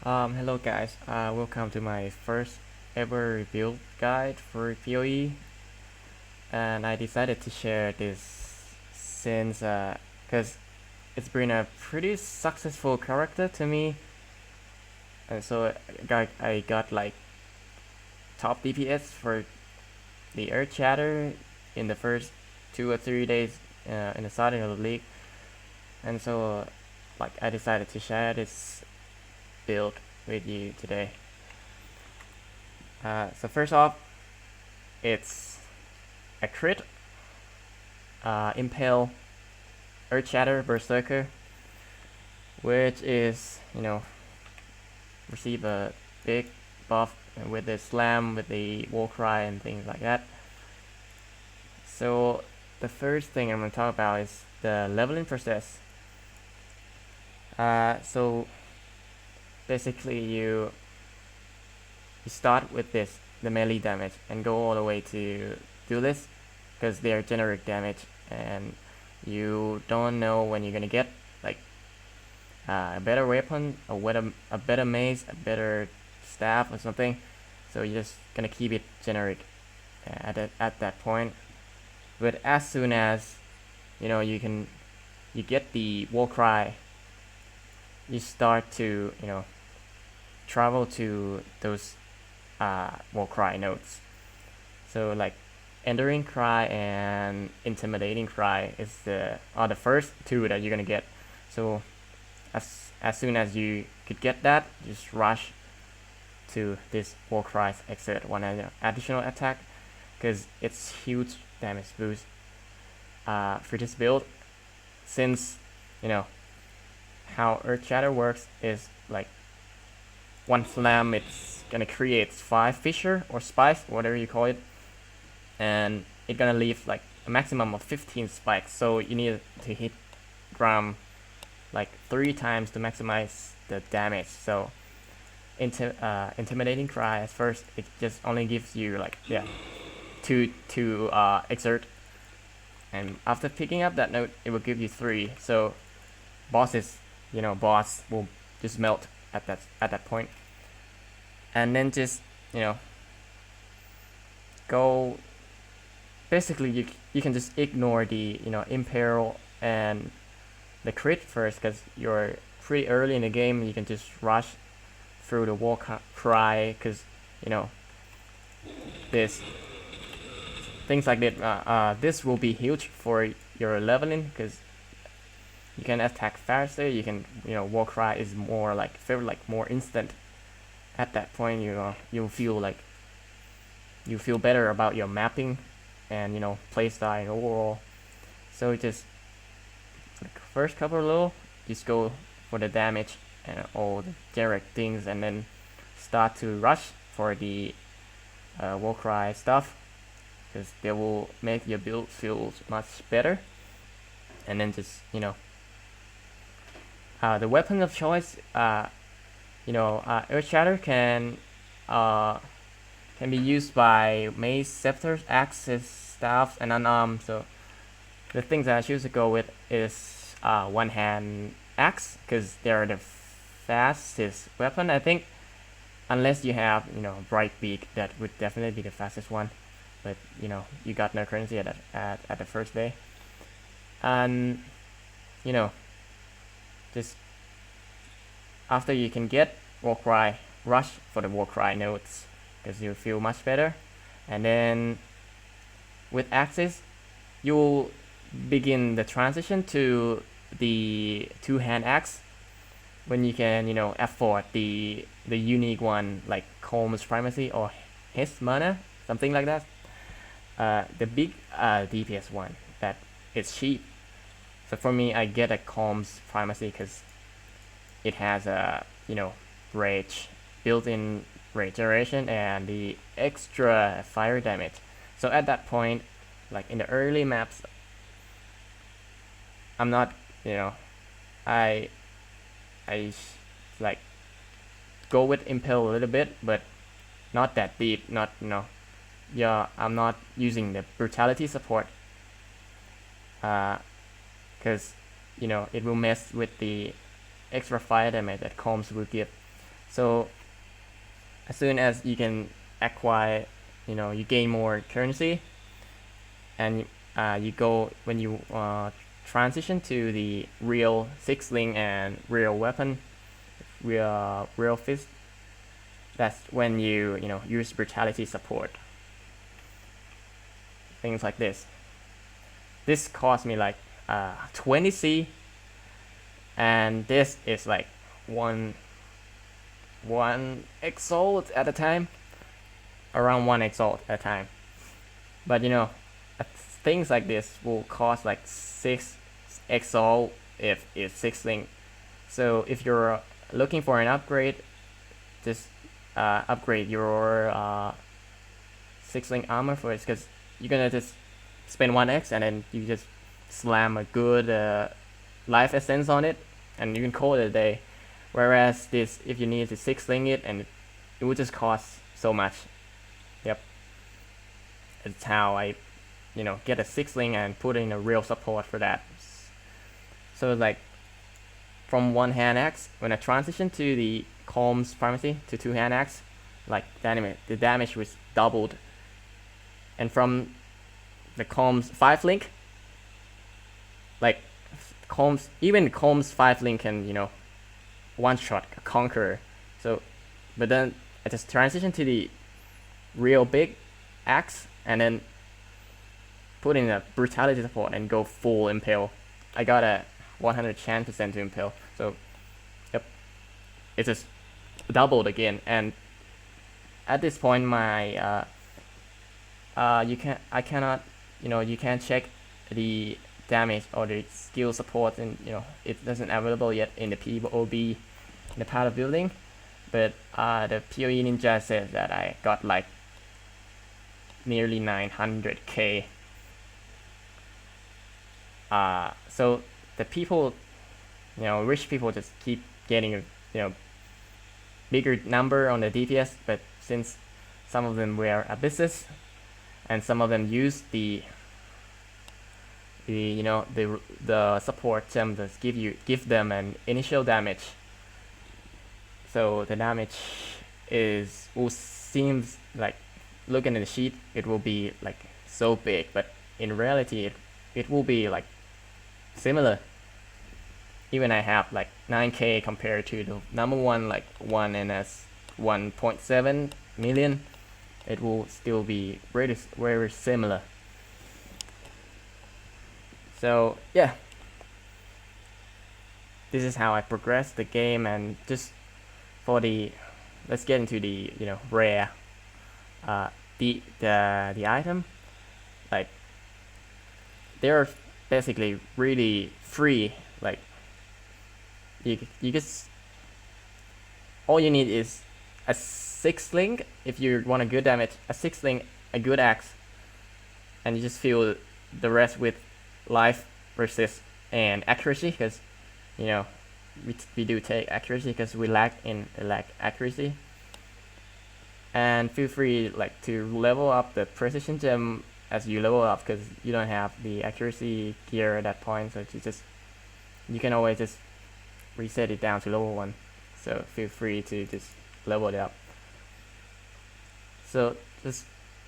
Hello guys, welcome to my first ever build guide for PoE, and I decided to share this since because it's been a pretty successful character to me, and so I got like top DPS for the Earthshatter in the first 2 or 3 days in the starting of the league, and so like I decided to share this build with you today. So first off, it's a crit, impale, Earthshatter, Berzerker, which is, receive a big buff with the slam, with the war cry and things like that. So the first thing I'm going to talk about is the leveling process. So basically you start with the melee damage, and go all the way to do this, because they're generic damage, and you don't know when you're gonna get like a better weapon, a better mace, a better staff or something. So you're just gonna keep it generic at that point. But as soon as you get the war cry, you start to travel to those war cry nodes. So like entering cry and intimidating cry are the first two that you're gonna get. So as soon as you could get that, just rush to this war cry's exert one additional attack, because it's huge damage boost for this build. Since how Earthshatter works is like one slam, it's gonna create 5 fissure or spikes, whatever you call it, and it's gonna leave like a maximum of 15 spikes. So you need to hit ground like 3 times to maximize the damage. So intimidating cry at first, it just only gives you like two exert, and after picking up that note, it will give you 3. So boss will just melt at that point, and then just go. Basically, you can just ignore the impale and the crit first, because you're pretty early in the game. You can just rush through the war cry, because this things like that. This will be huge for your leveling, because you can attack faster. You can war cry is more like more instant. At that point, you'll feel like you feel better about your mapping and playstyle overall. So just for the first couple of level, just go for the damage and all the generic things, and then start to rush for the war cry stuff, because they will make your build feel much better. And then just the weapon of choice, Earthshatter can be used by mace, scepters, axes, staffs, and unarmed. So the things that I choose to go with is one hand axe, because they're the fastest weapon, I think. Unless you have bright beak, that would definitely be the fastest one. But you got no currency at the first day, and just after you can get war cry, rush for the war cry nodes, because you feel much better. And then with axes, you'll begin the transition to the two-hand axe, when you can afford the unique one, like Colm's Primacy or his mana, something like that. The big DPS one that is cheap. So for me, I get a Colm's Primacy because it has a rage, built-in rage generation, and the extra fire damage. So at that point, like in the early maps, I'm not I like go with impale a little bit, but not that deep. I'm not using the brutality support, because it will mess with the extra fire damage that Combs will give. So as soon as you can acquire, you gain more currency, and you go when you transition to the real six-link and real weapon, real fist. That's when you use brutality support. Things like this. This cost me like 20C, and this is like one exalt at a time, around 1 exalt at a time. But things like this will cost like 6 exalt if it's 6-link. So if you're looking for an upgrade, just upgrade your 6-link armor for it, because you're gonna just spend 1x and then you just slam a good life essence on it and you can call it a day. Whereas this, if you need to 6-link it, and it would just cost so much. Yep. It's how I get a 6-link and put in a real support for that. So like from 1-hand axe, when I transition to the Calm's Pharmacy to 2-hand axe, like the damage was doubled. And from the Calm's 5-link, like even Calm's 5-link can one-shot a Conqueror. So, but then I just transition to the real big axe and then put in a brutality support and go full impale. I got a 100 chance to impale. So, yep, it just doubled again. And at this point, my you can't check the damage or the skill support, and it doesn't available yet in the POB, in the part of building. But the PoE Ninja says that I got like nearly 900k. So the people, rich people just keep getting a bigger number on the DPS, but since some of them wear abyssus and some of them use the support gem that give them an initial damage, so the damage seems like, looking at the sheet, it will be like so big, but in reality it will be like similar. Even I have like 9k compared to the number one, like 1NS 1.7 million, it will still be very similar. So yeah, this is how I progress the game. And just for let's get into the rare the item. Like, they're basically really free. Like, you just, all you need is a 6-link if you want a good damage, a 6-link, a good axe, and you just fill the rest with life, resist, and accuracy, because we do take accuracy because we lack accuracy. And feel free like to level up the precision gem as you level up, because you don't have the accuracy gear at that point, so you can always just reset it down to level 1. So feel free to just level it up. So just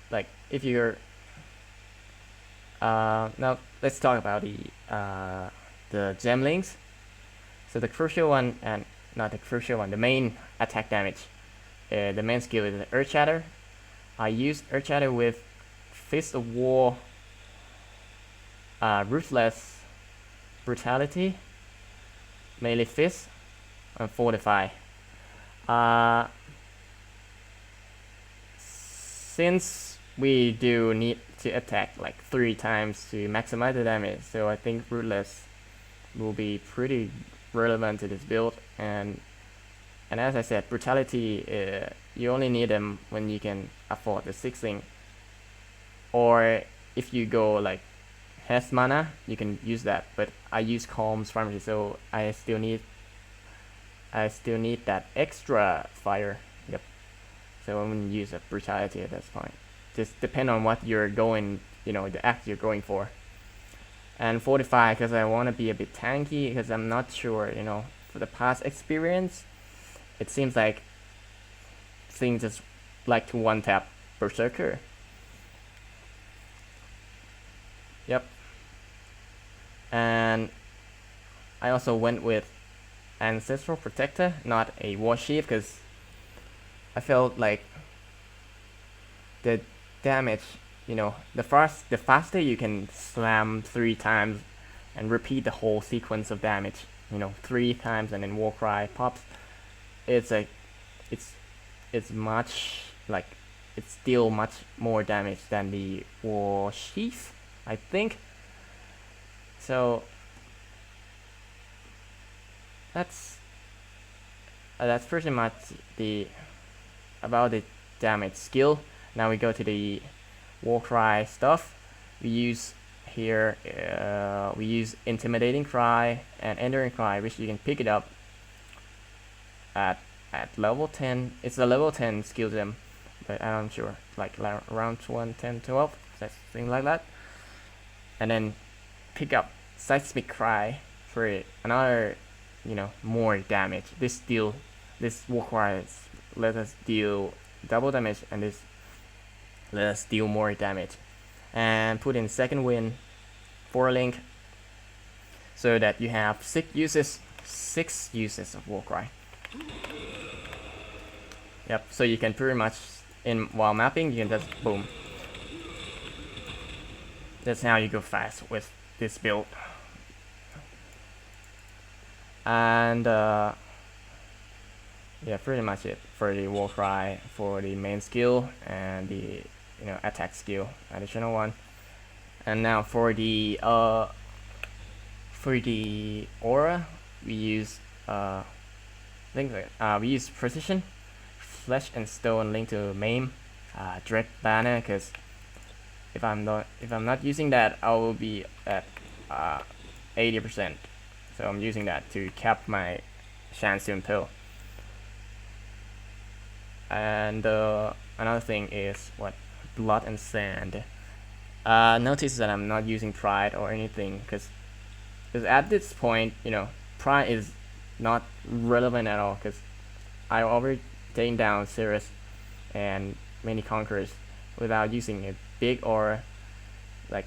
like, if you're now let's talk about the gem links. So the crucial one, and not the crucial one, the main attack damage, the main skill is Earthshatter. I use Earthshatter with Fist of War, Ruthless, Brutality, Melee Fist, and Fortify. Since we do need to attack like 3 times to maximize the damage, so I think Ruthless will be pretty relevant to this build. And as I said, Brutality, you only need them when you can afford the 6-link, or if you go like has mana, you can use that. But I use Calm's Pharmacy, so I still need that extra fire. Yep. So I'm gonna use a Brutality at this point. Just depend on what you're going, the act you're going for. And Fortify, because I want to be a bit tanky, because I'm not sure, for the past experience, it seems like thing just like to one tap Berzerker. Yep. And I also went with Ancestral Protector, not a War Sheath, because I felt like the damage, the faster you can slam 3 times and repeat the whole sequence of damage, 3 times, and then Warcry pops. It's much like it's still much more damage than the War Sheath, I think. So that's pretty much about the damage skill. Now we go to the Warcry stuff. We use here we use Intimidating Cry and Enduring Cry, which you can pick it up at level 10. It's a level 10 skill gem, but I'm sure like around 10, 12, something like that. And then pick up Seismic Cry for another, more damage. This Warcry let us deal double damage, and this let us deal more damage. And put in Second Wind for a link, so that you have 6 uses of Warcry. Yep, so you can pretty much, while mapping, you can just boom. That's how you go fast with this build. And yeah, pretty much it for the Warcry, for the main skill and the attack skill, additional one. And now for the aura, we use we use Precision, Flesh and Stone linked to Maim, Dread Banner, because if I'm not using that, I will be at 80%. So I'm using that to cap my chance to impale. And another thing is Blood and Sand. Notice that I'm not using Pride or anything, because at this point, Pride is not relevant at all, because I already taken down Cirrus and many Conquerors without using a big aura. Like,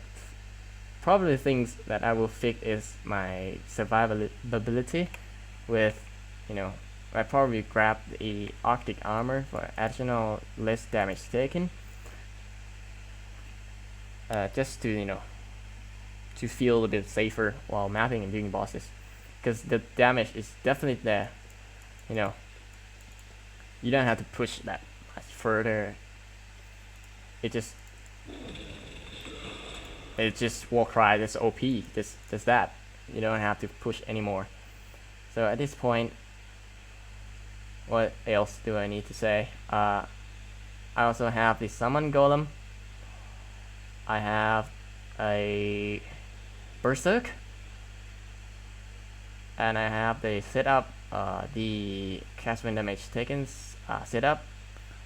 probably things that I will fix is my survivability with, I probably grab the Arctic Armor for additional less damage taken. Just to, to feel a bit safer while mapping and doing bosses. Because the damage is definitely there, you don't have to push that much further. It just Warcry, just OP, just that. You don't have to push anymore. So at this point, what else do I need to say? I also have the Summon Golem. I have a Berzerker, and I have the setup, the cast when damage taken setup,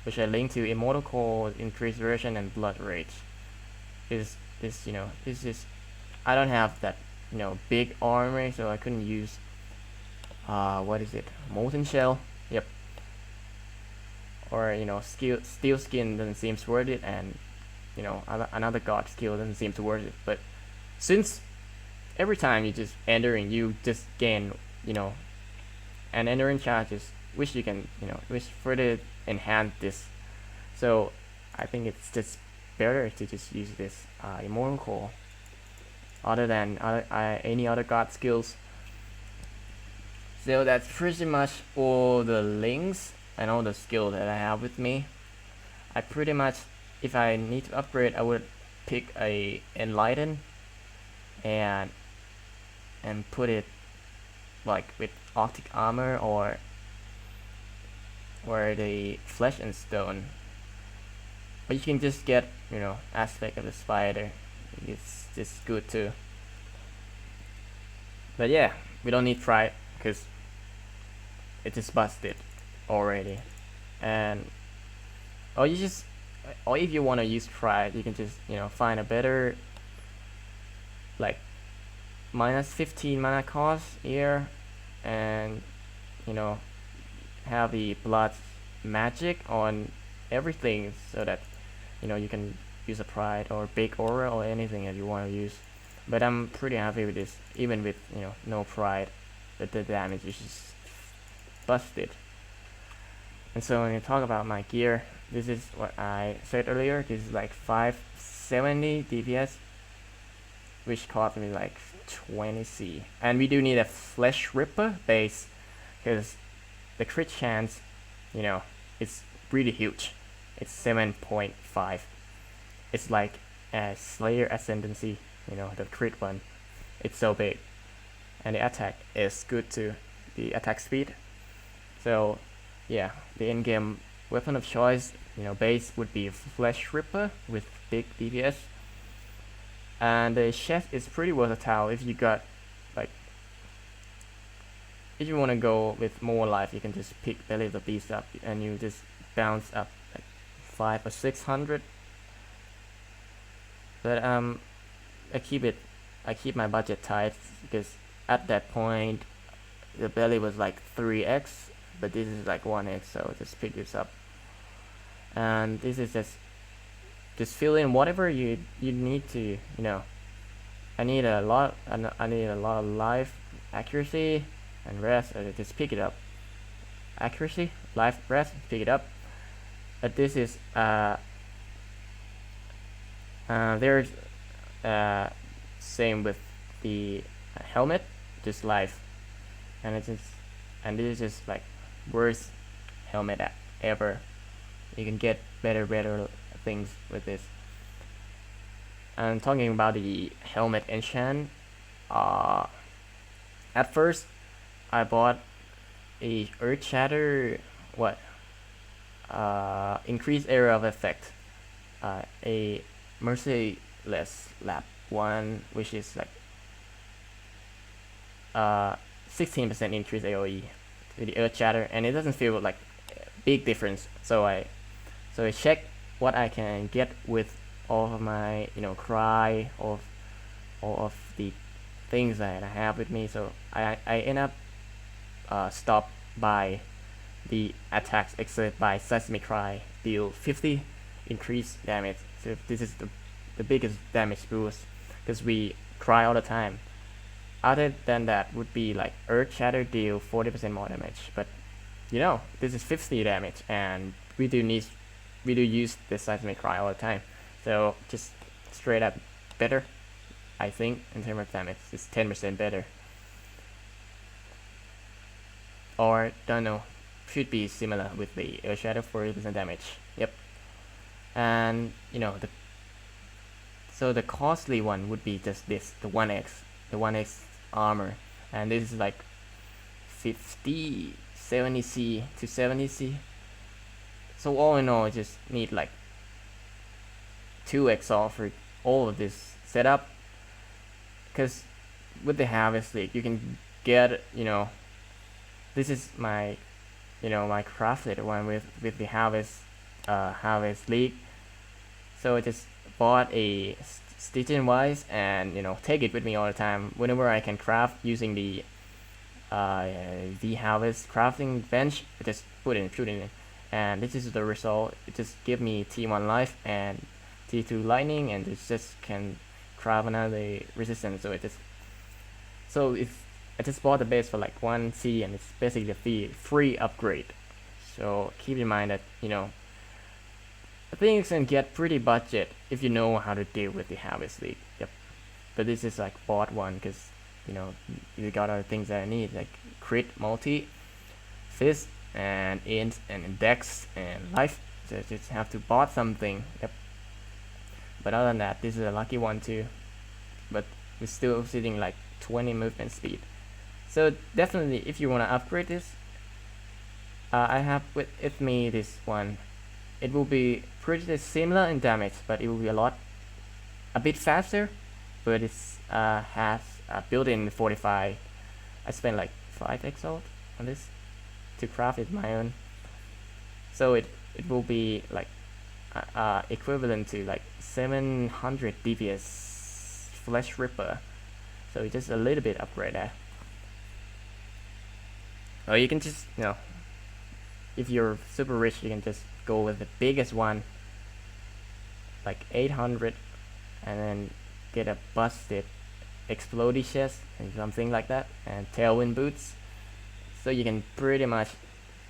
which I link to Immortal Core, Increased Duration, and Blood Rage. This is I don't have that big armor, so I couldn't use what is it, Molten Shell. Yep. Or Steel Skin doesn't seem worth it, and another god skill doesn't seem to worth it. But since every time you just enter and you just gain an entering charges, which you can which further enhance this, so I think it's just better to just use this Immortal Core other than any other god skills. So that's pretty much all the links and all the skills that I have with me. I pretty much, if I need to upgrade, I would pick a Enlighten and put it like with Arctic Armor or the Flesh and Stone. But you can just get Aspect of the Spider. It's just good too. But yeah, we don't need Pride because it just busted already. And or if you want to use Pride, you can just find a better like -15 mana cost here, and have the blood magic on everything, so that you can use a pride or big aura or anything that you want to use. But I'm pretty happy with this, even with no pride, that the damage is just busted. And so when you talk about my gear, this is what I said earlier. This is like 570 DPS, which cost me like 20C. And we do need a Flesh Ripper base, because the crit chance, it's really huge. It's 7.5. It's like a Slayer Ascendancy, the crit one. It's so big. And the attack is good too, the attack speed. So yeah, the in-game weapon of choice, base would be Flesh Ripper with big DPS. And the chest is pretty versatile. If you got if you want to go with more life, you can just pick Belly of the Beast up and you just bounce up like 500 or 600. But I keep my budget tight, because at that point the belly was like 3x, but this is like 1x, so just pick this up. And this is just fill in whatever you need to. I need a lot of life, accuracy, and rest. Just pick it up. Accuracy, life, rest, pick it up. But this is there's same with the helmet, just life, and this is just like worst helmet ever. You can get better things with this. And talking about the helmet enchant, at first I bought a Earthshatter, increased area of effect, a merciless lap 1, which is like 16% increase AoE to the Earthshatter, and it doesn't feel like a big difference. So I check what I can get with all of my cry, all of the things that I have with me. So I end up stopped by the attacks exerted by Seismic Cry, deal 50 increased damage. So this is the biggest damage boost, because we cry all the time. Other than that would be like Earthshatter, deal 40% more damage, but this is 50 damage, and we do use the Seismic Cry all the time. So just straight up better, I think, in terms of damage. It's 10% better, or don't know, should be similar with the Earthshatter, 40% damage. Yep. And so the costly one would be just this, the 1x armor, and this is like 50 70C to 70C. So all in all, I just need like 2x off for all of this setup, because with the Harvest League you can get this is my my crafted one with the Harvest League. So I just bought a Stitching Wise, and take it with me all the time whenever I can craft using the Harvest crafting bench. I just shoot in, and this is the result. It just give me T1 life and T2 lightning, and it just can craft another resistance. I just bought the base for like 1C, and it's basically a free upgrade. So keep in mind that things can get pretty budget if you know how to deal with the Harvest League. Yep. But this is like bought one, because you got other things that I need, like crit, multi, fist, and int, and dex, and life. So I just have to bought something. Yep. But other than that, this is a lucky one too. But we're still sitting like 20 movement speed. So definitely, if you want to upgrade this, I have with me this one. It will be pretty similar in damage, but it will be a bit faster. But it's has a built-in fortify. I spent like 5x on this to craft it my own. So it will be like equivalent to like 700 DPS Flesh Ripper. So just a little bit upgrade there. Or you can just if you're super rich, you can just go with the biggest one, like 800, and then get a busted explodey chest and something like that, and tailwind boots. So you can pretty much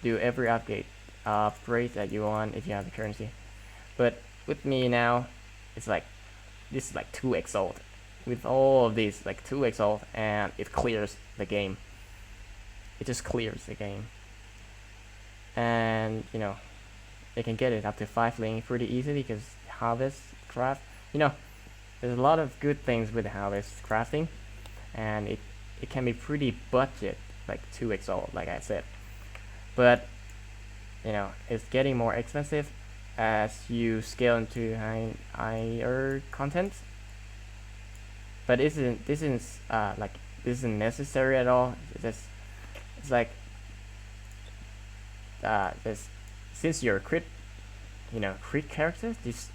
do every upgrade that you want if you have the currency. But with me now, it's like this is like 2 exalt. With all of these, like 2 exalt, and it clears the game. It just clears the game. And you know, they can get it up to 5 link pretty easily because harvest craft. You know, there's a lot of good things with the harvest crafting, and it can be pretty budget, like 2 exalt, like I said. But you know, it's getting more expensive as you scale into higher content. But this isn't necessary at all. It's like this, since you're a crit character, just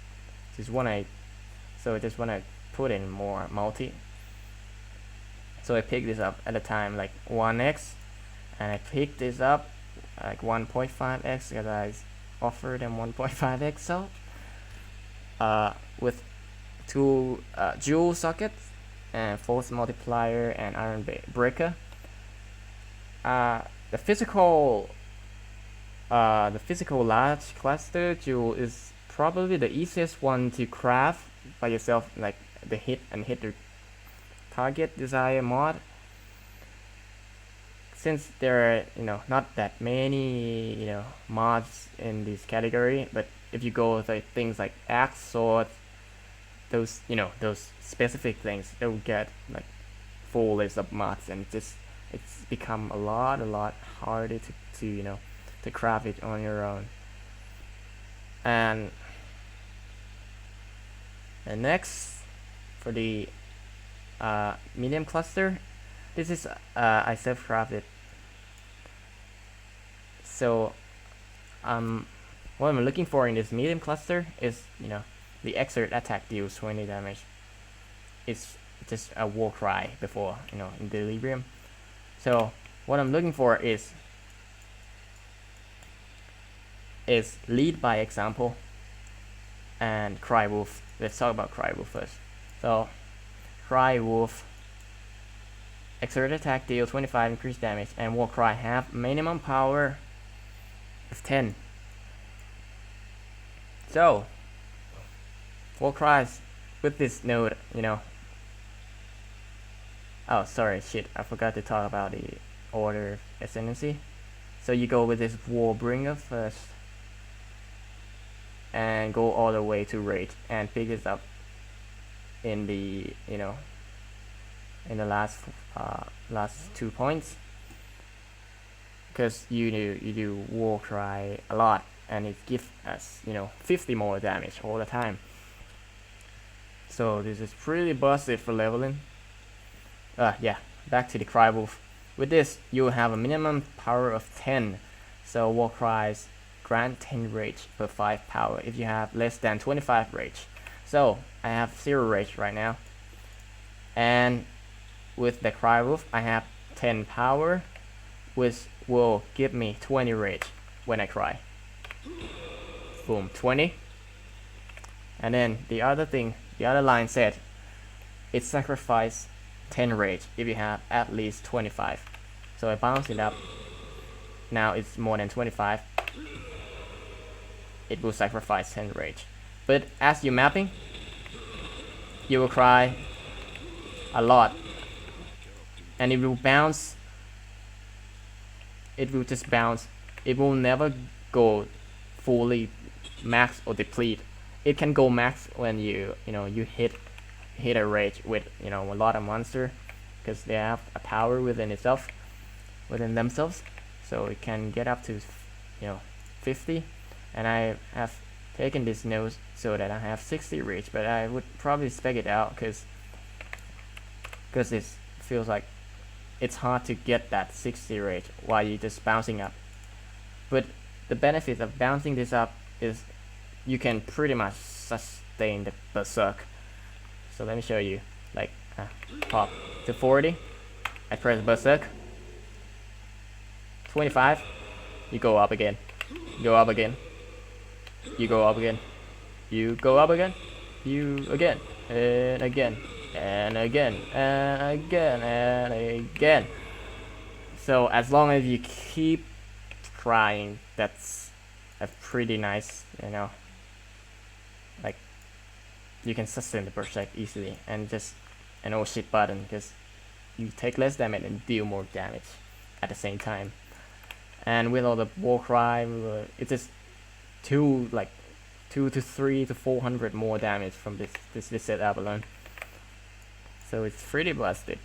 wanna put in more multi. So I picked this up at a time like 1x, and I picked this up like 1.5x because I offered them 1.5x so with 2 jewel sockets and force multiplier and iron breaker. The physical large cluster jewel is probably the easiest one to craft by yourself, like the hit the target desire mod, since there are not that many mods in this category. But if you go with like things like axe, sword, those specific things, they'll get like full list of mods, and it's become a lot harder to craft it on your own. And next, for the medium cluster, this is I self-crafted. So what I'm looking for in this medium cluster is the exert attack deals 20 damage. It's just a war cry before in Delirium. So what I'm looking for is lead by example and Cry Wolf. Let's talk about Cry Wolf first. So Cry Wolf, exert attack, deal 25 increased damage, and War Cry have minimum power of 10. So War Cries with this node, oh sorry, shit, I forgot to talk about the order of ascendancy. So you go with this Warbringer first, and go all the way to Rage, and pick this up in the in the last 2 points, because you do War Cry a lot, and it gives us 50 more damage all the time. So this is pretty busted for leveling. Yeah, back to the Cry Wolf. With this, you have a minimum power of 10. So War Cries grant 10 rage per 5 power if you have less than 25 rage. So I have 0 rage right now. And with the Cry Wolf, I have 10 power, which will give me 20 rage when I cry. Boom, 20. And then the other line said it sacrifices 10 rage if you have at least 25. So I bounce it up. Now it's more than 25. It will sacrifice 10 rage. But as you're mapping, you will cry a lot, and it will bounce. It will just bounce. It will never go fully max or deplete. It can go max when you hit a rage with a lot of monster, because they have a power within themselves. So it can get up to 50, and I have taken this node so that I have 60 rage, but I would probably spec it out because it feels like it's hard to get that 60 rage while you're just bouncing up. But the benefit of bouncing this up is you can pretty much sustain the Berzerker. So let me show you. Like pop to 40, I press Berzerker, 25, you go up again. go up again, you go up again, you go up again, you again, and again, and again, and again, and again. So as long as you keep trying, that's a pretty nice, like, you can sustain the Berserk easily, and just an oh shit button, because you take less damage and deal more damage at the same time. And with all the war cry, it's just two to 3 to 400 more damage from this setup alone. So it's pretty busted.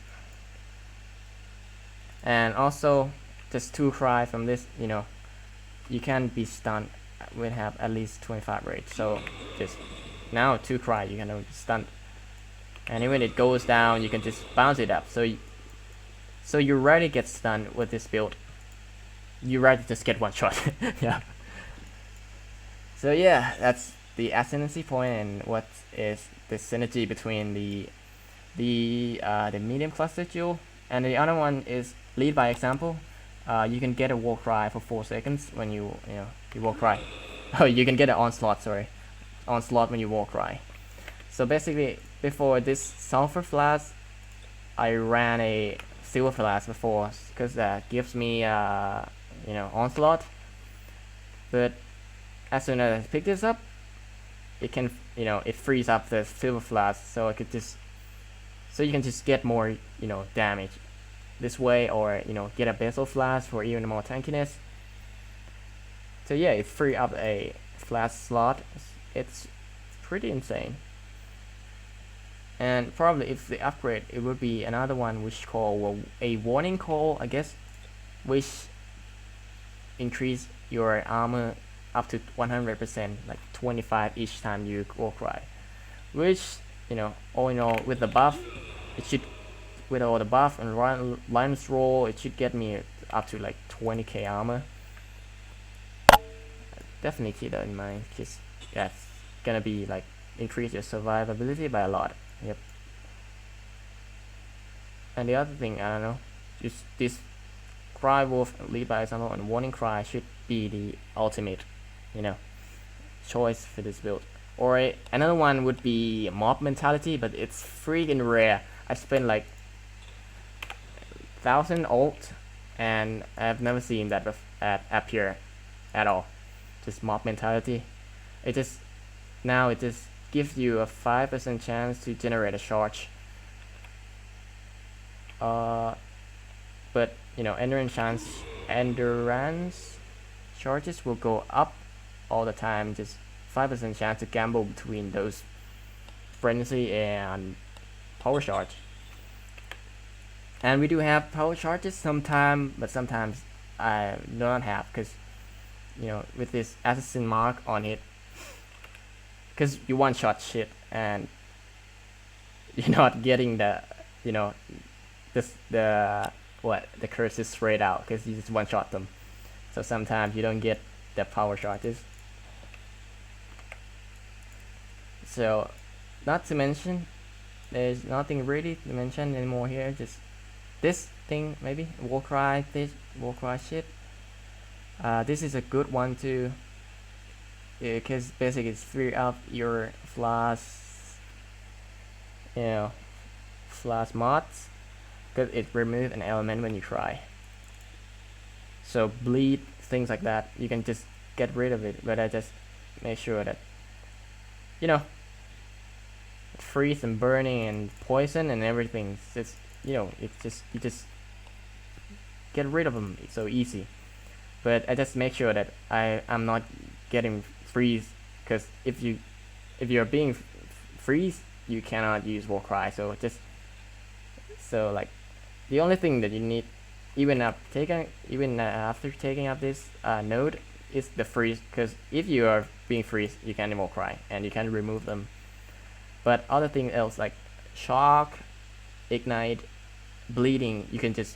And also, just 2 cry from this, you can be stunned will have at least 25 rate. So just now 2 cry, you can be stunned. And when it goes down, you can just bounce it up. So you rarely get stunned with this build. You rarely just get one shot. Yeah. So yeah, that's the ascendancy point, and what is the synergy between the medium cluster jewel, and the other one is lead by example. You can get a war cry for 4 seconds when you war cry. Oh, you can get an onslaught. Sorry, onslaught when you war cry. So basically, before this sulfur flask, I ran a silver flask before, because that gives me onslaught. But as soon as I pick this up, it can it frees up the silver flask, so I could just you can just get more damage this way, or get a bezel flask for even more tankiness. So yeah, it free up a flask slot. It's pretty insane. And probably if the upgrade, it would be another one which called a warning call, I guess, which increase your armor up to 100%, like 25 each time you war cry, which all in all, with the buff, it should, with all the buff and lion's roll, it should get me up to like 20k armor. Definitely keep that in mind, because that's gonna be like increase your survivability by a lot. Yep. And the other thing, I don't know, just this cry wolf, lead by example, and warning cry should be the ultimate choice for this build. Or another one would be mob mentality, but it's freaking rare. I spent like 1,000 ult, and I've never seen that appear at all. Just mob mentality. It just gives you a 5% chance to generate a charge. But endurance charges will go up all the time. Just 5% chance to gamble between those frenzy and power charge. And we do have power charges sometimes, but sometimes I don't have, because with this assassin mark on it, because you one shot shit and you're not getting the the curses straight out, because you just one shot them. So sometimes you don't get the power charges. So not to mention, there's nothing really to mention anymore here, just this thing, maybe war cry shit. This is a good one too, because basically it's free up your flash mods, because it removes an element when you cry. So bleed, things like that, you can just get rid of it, but I just make sure that freeze and burning and poison and everything. It's you just get rid of them. It's so easy. But I just make sure that I'm not getting freeze, because if you're being freeze, you cannot use war cry. So like the only thing that you need, even after taking up this node, is the freeze, because if you are being freeze, you can war cry and you can remove them. But other things else like shock, ignite, bleeding, you can just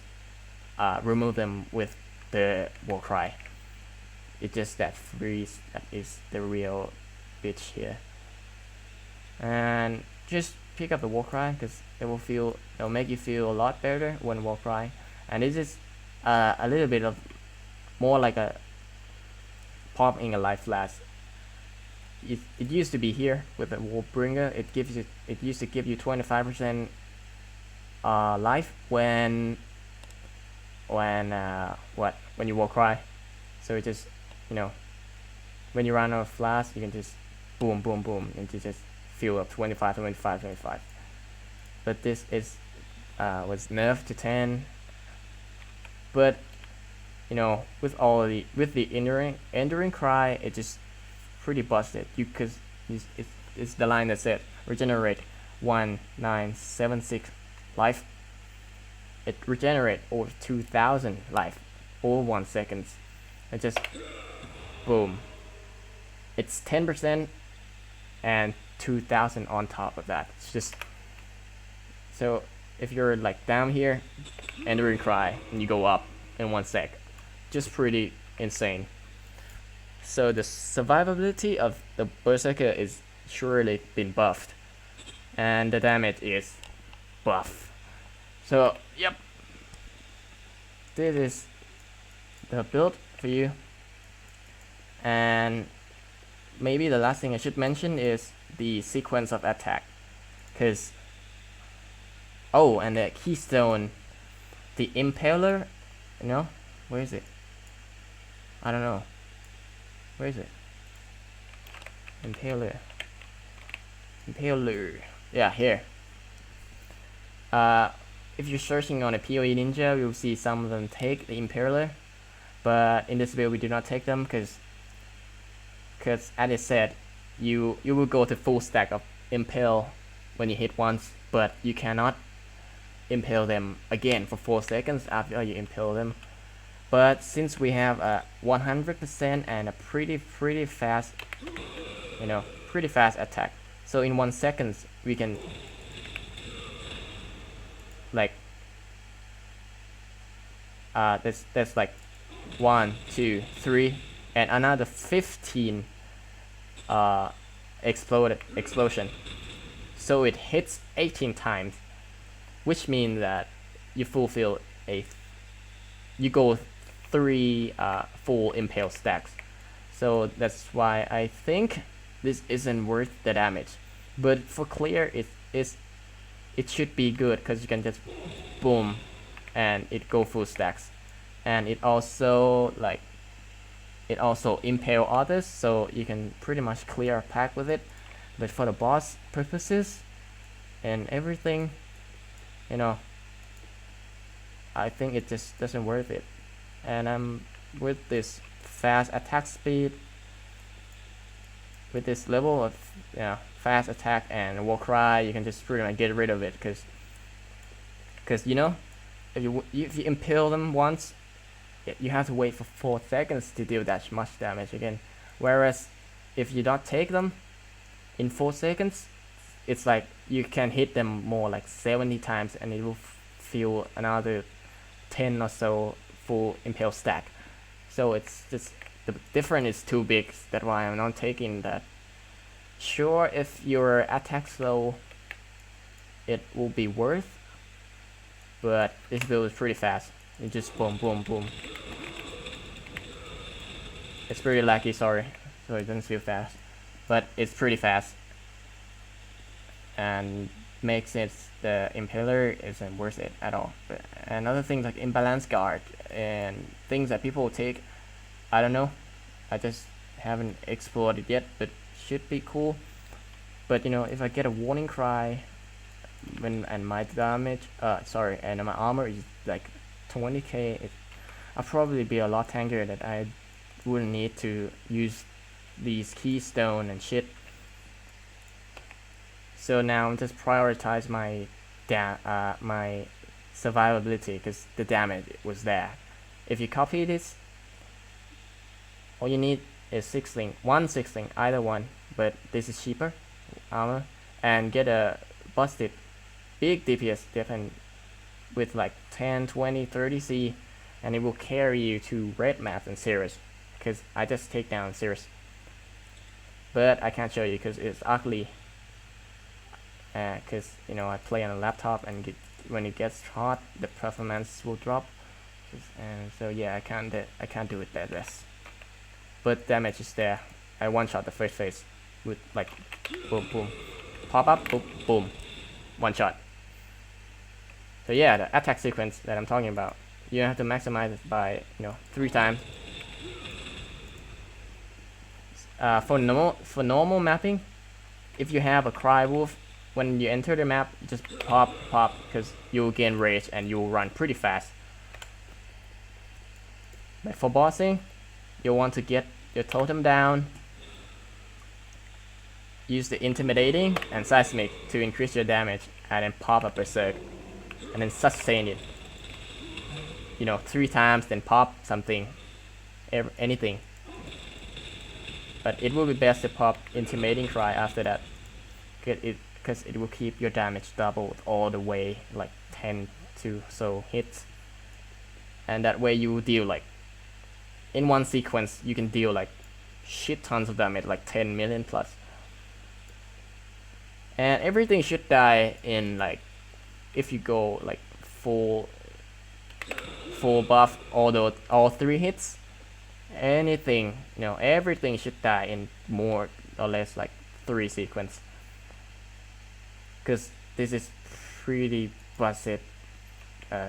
remove them with the war cry. It's just that freeze that is the real bitch here. And just pick up the war cry, because it'll make you feel a lot better when war cry. And this is a little bit of more like a popping a life flash. It used to be here with the Warbringer. It used to give you 25% life when you war cry. So it just, you know, when you run out of flash, you can just boom boom boom and you just fill up 25. But this is was nerfed to 10. But you know, with the enduring cry, it just pretty busted. Because it's the line that said regenerate 1976 life. It regenerate over 2000 life all 1 second. It just boom. It's 10% and 2000 on top of that. It's just so if you're like down here, enduring cry, and you go up in 1 sec, just pretty insane. So the survivability of the Berzerker is surely been buffed, and the damage is buff. So yep, this is the build for you. And maybe the last thing I should mention is the sequence of attack, because and the keystone, the impaler, you know, where is it? I don't know. Where is it? Impaler. Yeah, here. If you're searching on a poe.ninja, you'll see some of them take the impaler, but in this build we do not take them because as I said, you will go to full stack of impale when you hit once, but you cannot impale them again for 4 seconds after you impale them. But since we have a 100% and a pretty fast, pretty fast attack, so in 1 second we can like that's like 1, 2, 3, and another 15 explosion. So it hits 18 times, which means that you fulfill you go 3 full impale stacks. So that's why I think this isn't worth the damage. But for clear, it should be good because you can just boom and it go full stacks, and it also impale others, so you can pretty much clear a pack with it. But for the boss purposes and everything, I think it just doesn't worth it. And with this fast attack speed, with this level of fast attack and war cry, you can just pretty much get rid of it, because if you impale them once, you have to wait for 4 seconds to deal that much damage again. Whereas if you don't take them in 4 seconds, it's like you can hit them more like 70 times and it will feel another 10 or so full impale stack. So it's just the difference is too big. That's why I'm not taking that. Sure, if your attack's low, it will be worth, but this build is pretty fast. You just boom boom boom. It's pretty laggy, sorry, so it doesn't feel fast, but it's pretty fast and makes it the impaler isn't worth it at all. But another thing like imbalance guard and things that people take, I don't know, I just haven't explored it yet, but should be cool. But if I get a warning cry and my damage and my armor is like 20k, I'll probably be a lot tankier that I wouldn't need to use these keystone and shit. So now I'm just prioritize my my survivability, because the damage was there. If you copy this, all you need is 6-link, either one, but this is cheaper armor, and get a busted big DPS defense with like 10, 20, 30 C, and it will carry you to red maps and Cirrus, because I just take down Cirrus, but I can't show you because it's ugly, because I play on a laptop, and when it gets hot the performance will drop, and so yeah, I can't do it that best. but damage is there. I one shot the first phase with like boom boom, pop up, boom boom, one shot. So yeah, the attack sequence that I'm talking about, you have to maximize it by 3 times. For normal mapping, if you have a cry wolf, when you enter the map, you just pop because you'll gain rage and you'll run pretty fast. But for bossing, you want to get your totem down, use the intimidating and seismic to increase your damage, and then pop a berserk, and then sustain it. 3 times, then pop something, anything. But it will be best to pop intimidating cry after that, because it will keep your damage doubled all the way, like 10 to so hits, and that way you will deal like, in one sequence you can deal like shit tons of damage, like 10 million plus, and everything should die in like, if you go like full buff, all 3 hits, anything, everything should die in more or less like 3 sequence, because this is pretty busted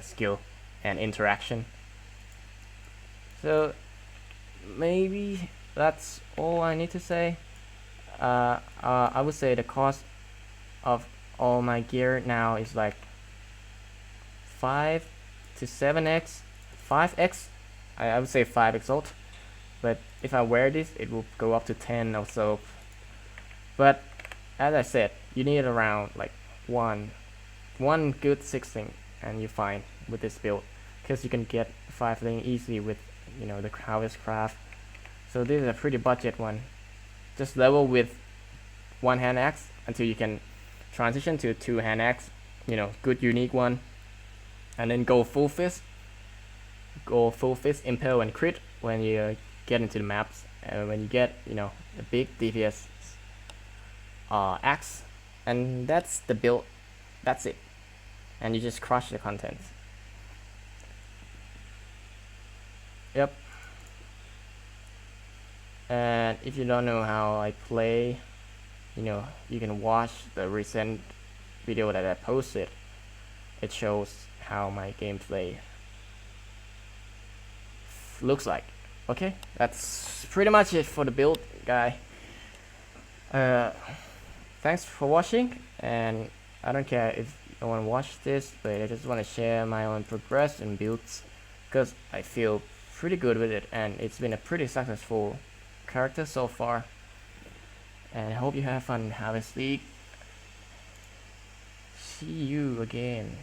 skill and interaction. So maybe that's all I need to say. I would say the cost of all my gear now is like 5 to 7x, 5x. I would say 5x ult, but if I wear this, it will go up to 10 or so. But as I said, you need around like one good 6 thing, and you're fine with this build, because you can get 5 thing easily with the harvest craft. So this is a pretty budget one. Just level with 1 hand axe until you can transition to 2 hand axe, good unique one, and then go full fist, impale and crit when you get into the maps, and when you get a big DPS axe, and that's the build. That's it, and you just crush the contents. Yep. And if you don't know how I play, you can watch the recent video that I posted. It shows how my gameplay looks like. Okay, that's pretty much it for the build, guy. Thanks for watching, and I don't care if you want to watch this, but I just want to share my own progress and builds, because I feel pretty good with it, and it's been a pretty successful character so far. And I hope you have fun in Harvest League. See you again.